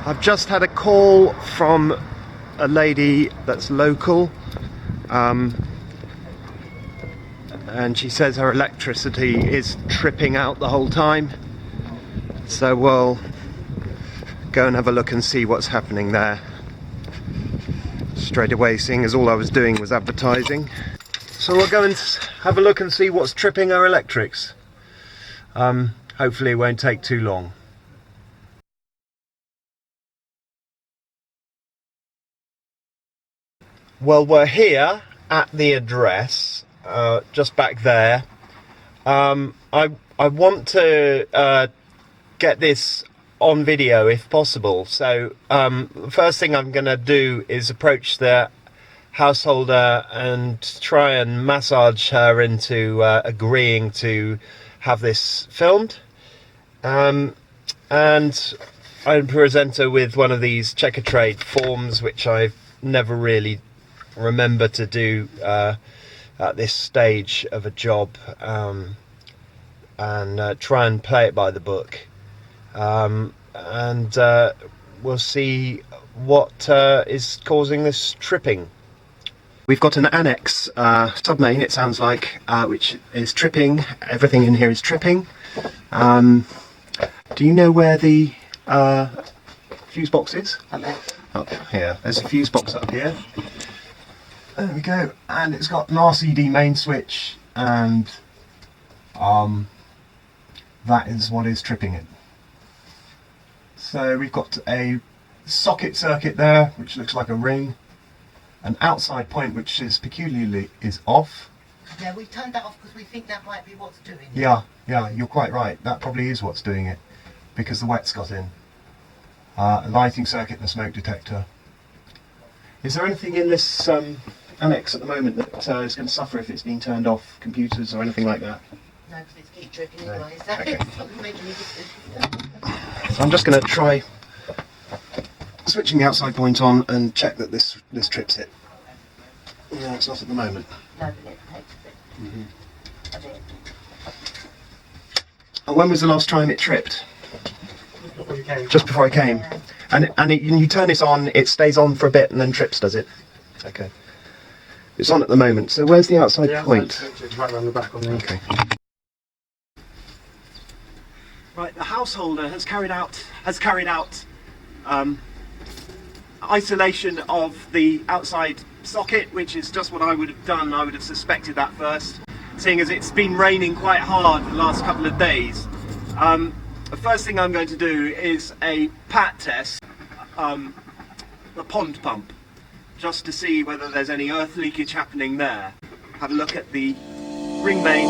I've just had a call from a lady that's local, and she says her electricity is tripping out the whole time, so we'll go and have a look and see what's happening there straight away, seeing as all I was doing was advertising. So we'll go and have a look and see what's tripping our electrics. Hopefully it won't take too long. Well, we're here at the address, just back there. I want to get this on video if possible, so the first thing I'm going to do is approach the householder and try and massage her into agreeing to have this filmed, and I present her with one of these checker trade forms, which I've never really remember to do at this stage of a job, and try and play it by the book, and we'll see what is causing this tripping. We've got an annex submain, it sounds like, which is tripping. Everything in here is tripping. Do you know where the fuse box is? Up here. There's a fuse box up here. There we go, and it's got an RCD main switch, and that is what is tripping it. So we've got a socket circuit there, which looks like a ring, an outside point which is peculiarly off. Yeah, we turned that off because we think that might be what's doing it. Yeah, you're quite right. That probably is what's doing it, because the wet's got in. A lighting circuit and a smoke detector. Is there anything in this annex at the moment that is going to suffer if it's been turned off? Computers or anything like that? No, because it's keep tripping anyway. No. Okay. It's not making any difference. So I'm just going to try switching the outside point on and check that this trips it. No, it's not at the moment. No, but it takes a bit. A bit. And when was the last time it tripped? Just before I came. And you turn this on, it stays on for a bit and then trips, does it? Okay. It's on at the moment. So where's the outside point? It's right around the back on there. Okay. Right, the householder has carried out isolation of the outside socket, which is just what I would have done. I would have suspected that first, seeing as it's been raining quite hard the last couple of days. The first thing I'm going to do is a pat test, the pond pump, just to see whether there's any earth leakage happening there. Have a look at the ring main.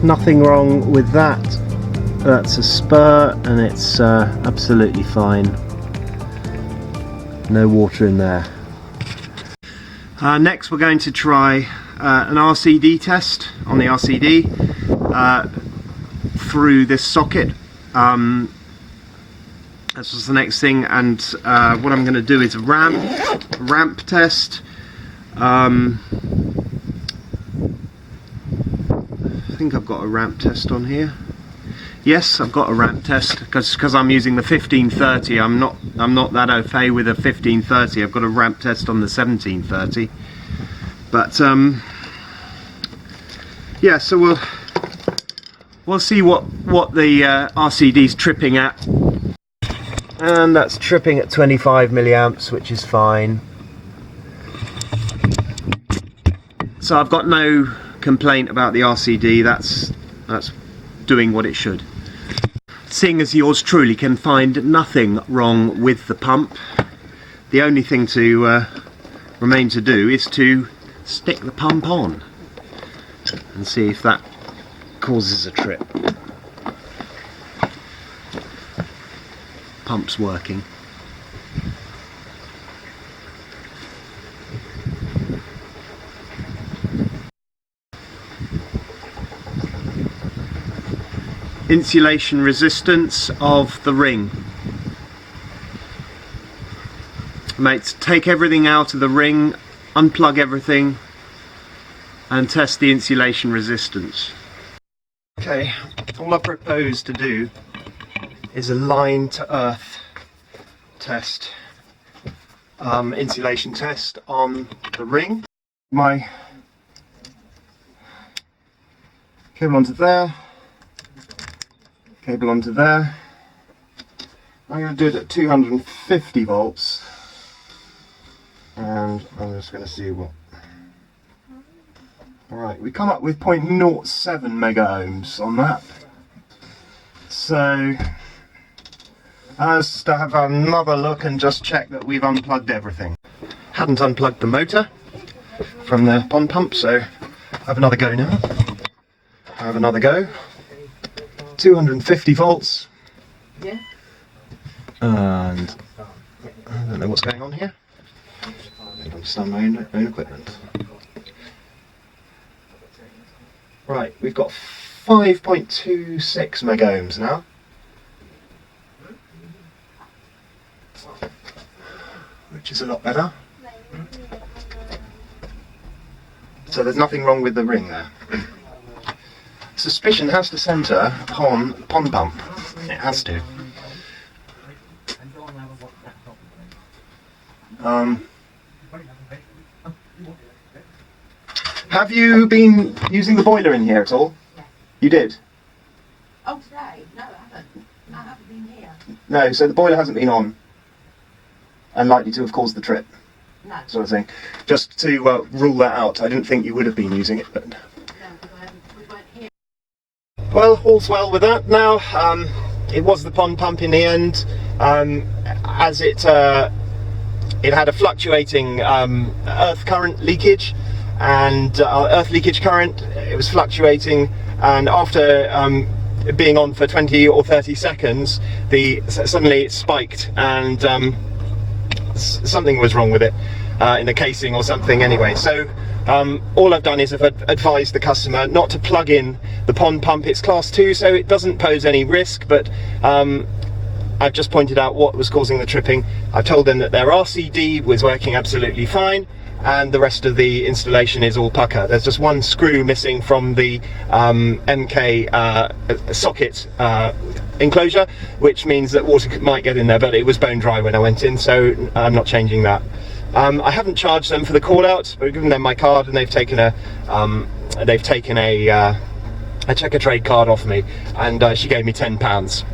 Nothing wrong with that. That's a spur and it's absolutely fine. No water in there. Next we're going to try an RCD test on the RCD through this socket. This was the next thing, and what I'm going to do is a ramp test. I think I've got a ramp test on here. Yes, I've got a ramp test because I'm using the 1530. I'm not that au fait with a 1530. I've got a ramp test on the 1730. But yeah, so we'll see what the RCD's tripping at, and that's tripping at 25 milliamps, which is fine. So I've got no complaint about the RCD. That's doing what it should. Seeing as yours truly can find nothing wrong with the pump, the only thing to remain to do is to stick the pump on and see if that causes a trip. Pump's working. Insulation resistance of the ring. Mates, take everything out of the ring, unplug everything, and test the insulation resistance. Okay, all I propose to do is a line to earth test, insulation test on the ring. My cable onto there. Cable onto there. I'm going to do it at 250 volts, and I'm just going to see what. Alright, we come up with 0.07 mega ohms on that. So let's have another look and just check that we've unplugged everything. Hadn't unplugged the motor from the pond pump, so have another go now. Have another go. 250 volts. Yeah. And I don't know what's going on here. I don't understand my own equipment. Right, we've got 5.26 mega ohms now. Which is a lot better. So there's nothing wrong with the ring there. Suspicion has to centre upon pond pump. It has to. Have you been using the boiler in here at all? Yeah. You did? Oh, today? No, I haven't. I haven't been here. No, so the boiler hasn't been on and likely to have caused the trip, No. sort of thing. Just to rule that out. I didn't think you would have been using it, but... No, we weren't here. Well, all's well with that. Now, it was the pond pump in the end, as it had a fluctuating earth current leakage, and earth leakage current, it was fluctuating, and after being on for 20 or 30 seconds, suddenly it spiked, and something was wrong with it in the casing or something anyway. So all I've done is I've advised the customer not to plug in the pond pump. It's class 2, so it doesn't pose any risk, but I've just pointed out what was causing the tripping. I've told them that their RCD was working absolutely fine, and the rest of the installation is all pucker. There's just one screw missing from the MK socket enclosure, which means that water might get in there, but it was bone dry when I went in, so I'm not changing that. I haven't charged them for the call out. I've given them my card, and they've taken a checker trade card off me, and she gave me £10.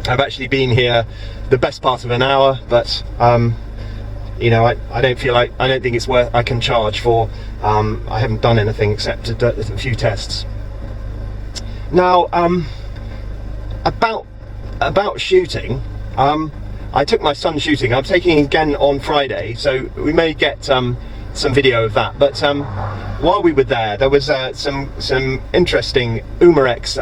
I've actually been here the best part of an hour, but you know, I don't think it's worth. I can charge for. I haven't done anything except a few tests. Now, about shooting. I took my son shooting. I'm taking again on Friday, so we may get some some video of that. But while we were there was some interesting Umarex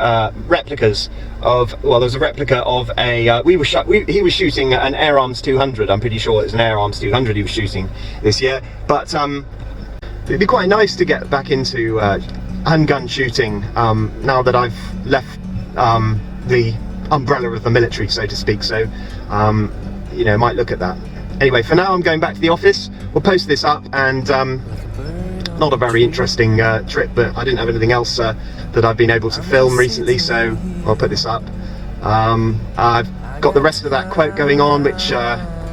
replicas of, well, there's a replica of a he was shooting an Air Arms 200. I'm pretty sure it's an Air Arms 200 he was shooting this year. But it'd be quite nice to get back into handgun shooting now that I've left the umbrella of the military, so to speak. So you know, might look at that. Anyway, for now I'm going back to the office. We'll post this up, and not a very interesting trip, but I didn't have anything else that I've been able to film recently, so I'll put this up. I've got the rest of that quote going on, which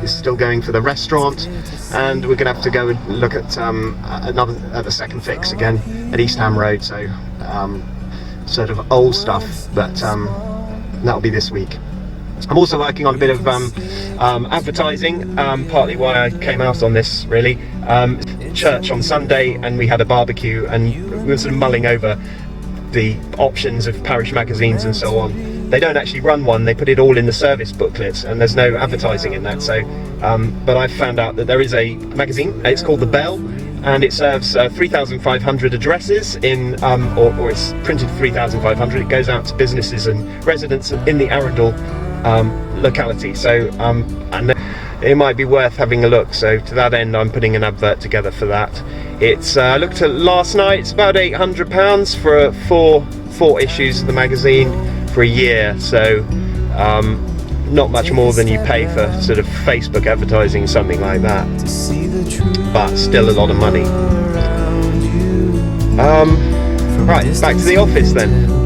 is still going for the restaurant, and we're going to have to go and look at the second fix again at East Ham Road, so sort of old stuff, but that'll be this week. I'm also working on a bit of advertising, partly why I came out on this, really. Church on Sunday, and we had a barbecue, and we were sort of mulling over the options of parish magazines and so on. They don't actually run one, they put it all in the service booklets, and there's no advertising in that. So but I found out that there is a magazine, it's called The Bell, and it serves 3,500 addresses in or it's printed 3,500. It goes out to businesses and residents in the Arundel locality, so and it might be worth having a look. So to that end, I'm putting an advert together for that. It's I looked at last night, it's about £800 for four issues of the magazine for a year, so not much more than you pay for sort of Facebook advertising, something like that, but still a lot of money. Right, back to the office then.